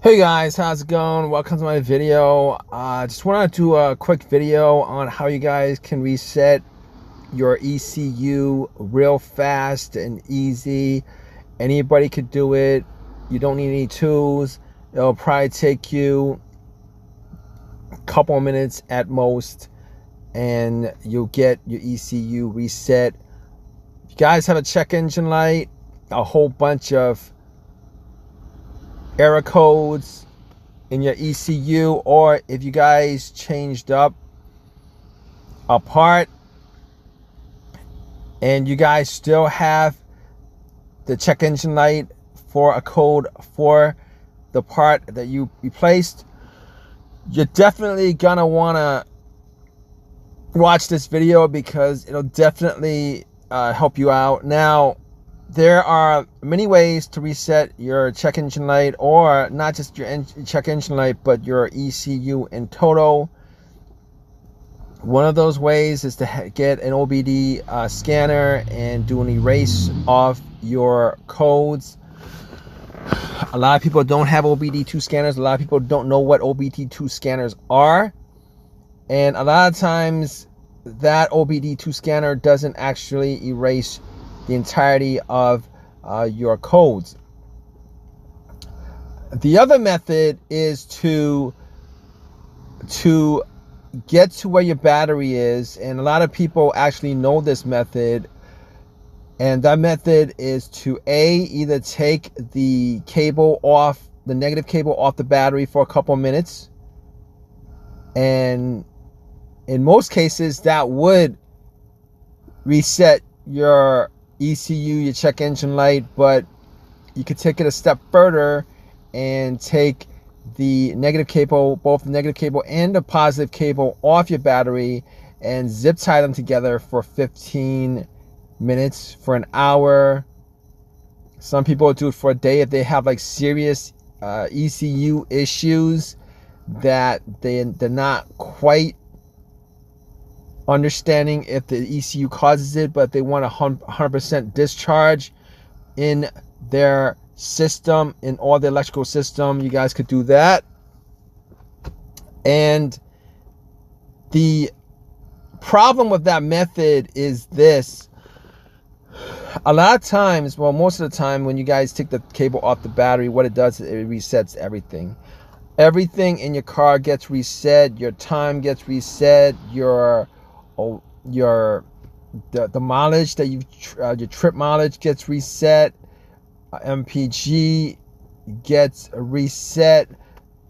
Hey guys, how's it going? Welcome to my video. Just wanted to do a quick video on how you guys can reset your ECU real fast and easy. Anybody could do it. You don't need any tools. It'll probably take you a couple of minutes at most, and you'll get your ECU reset. If you guys have a check engine light, a whole bunch of error codes in your ECU, or if you guys changed up a part and you guys still have the check engine light for a code for the part that you replaced, you're definitely gonna want to watch this video because it'll definitely help you out. Now, there are many ways to reset your check engine light, or not just your check engine light, but your ECU in total. One of those ways is to get an OBD scanner and do an erase of your codes. A lot of people don't have OBD2 scanners. A lot of people don't know what OBD2 scanners are. And a lot of times that OBD2 scanner doesn't actually erase the entirety of your codes. The other method is to get to where your battery is, and a lot of people actually know this method. And that method is to either take the cable off, the negative cable off the battery for a couple minutes, and in most cases that would reset your ECU, your check engine light. But you could take it a step further and take the negative cable, both the negative cable and the positive cable, off your battery and zip tie them together for 15 minutes, for an hour. Some people do it for a day if they have like serious ECU issues that they're not quite understanding if the ECU causes it, but they want 100% discharge in their system, in all the electrical system. You guys could do that. And the problem with that method is this: a lot of times, well, most of the time, when you guys take the cable off the battery, what it does is it resets everything. Everything in your car gets reset. Your time gets reset. The mileage that your trip mileage gets reset. MPG gets reset.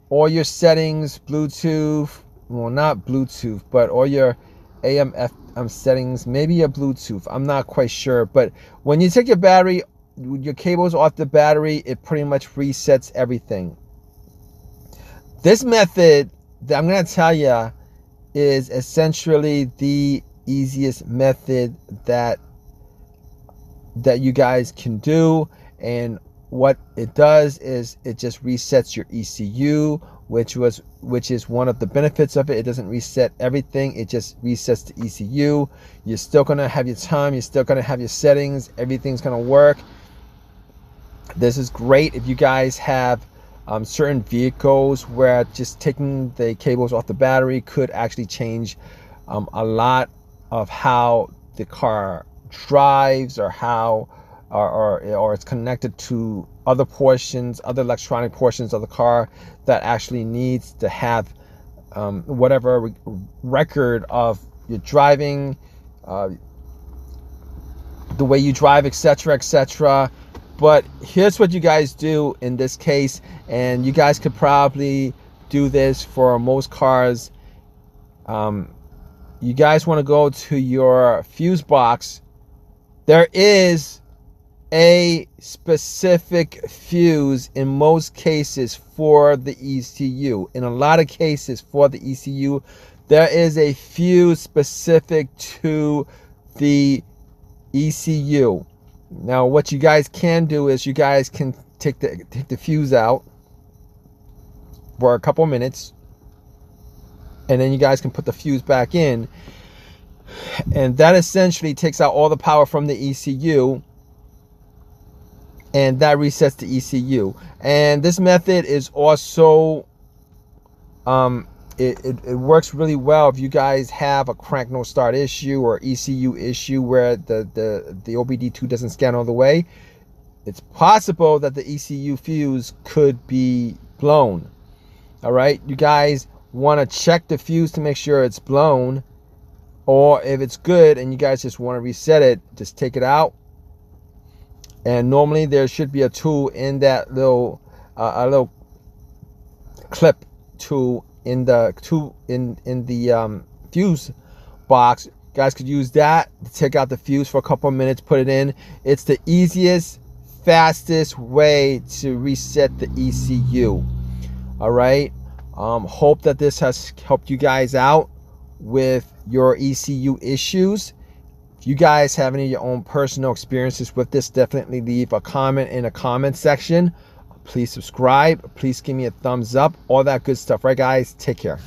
All your settings, Bluetooth, well, not Bluetooth, but all your AM FM settings, maybe your Bluetooth, I'm not quite sure. But when you take your battery, your cables off the battery, it pretty much resets everything. This method that I'm going to tell you is essentially the easiest method that you guys can do. And what it does is it just resets your ECU, which is one of the benefits of it. It doesn't reset everything, it just resets the ECU. You're still going to have your time, you're still going to have your settings, everything's going to work. This is great if you guys have certain vehicles where just taking the cables off the battery could actually change a lot of how the car drives, or how or it's connected to other portions, other electronic portions of the car that actually needs to have whatever record of your driving, the way you drive, etc., etc. But here's what you guys do in this case, and you guys could probably do this for most cars. You guys want to go to your fuse box. There is a specific fuse in most cases for the ECU. In a lot of cases for the ECU, there is a fuse specific to the ECU. Now, what you guys can do is you guys can take the fuse out for a couple minutes, and then you guys can put the fuse back in, and that essentially takes out all the power from the ECU. and that resets the ECU. And this method is also it works really well if you guys have a crank no start issue or ECU issue where the OBD2 doesn't scan all the way. It's possible that the ECU fuse could be blown. All right, you guys want to check the fuse to make sure it's blown, or if it's good and you guys just want to reset it, just take it out. And normally there should be a tool in that little a little clip tool in the fuse box. You guys could use that to take out the fuse for a couple of minutes, put it in. It's the easiest, fastest way to reset the ECU. All right, hope that this has helped you guys out with your ECU issues. If you guys have any of your own personal experiences with this, definitely leave a comment in the comment section. Please subscribe. Please give me a thumbs up. All that good stuff. Right, guys? Take care.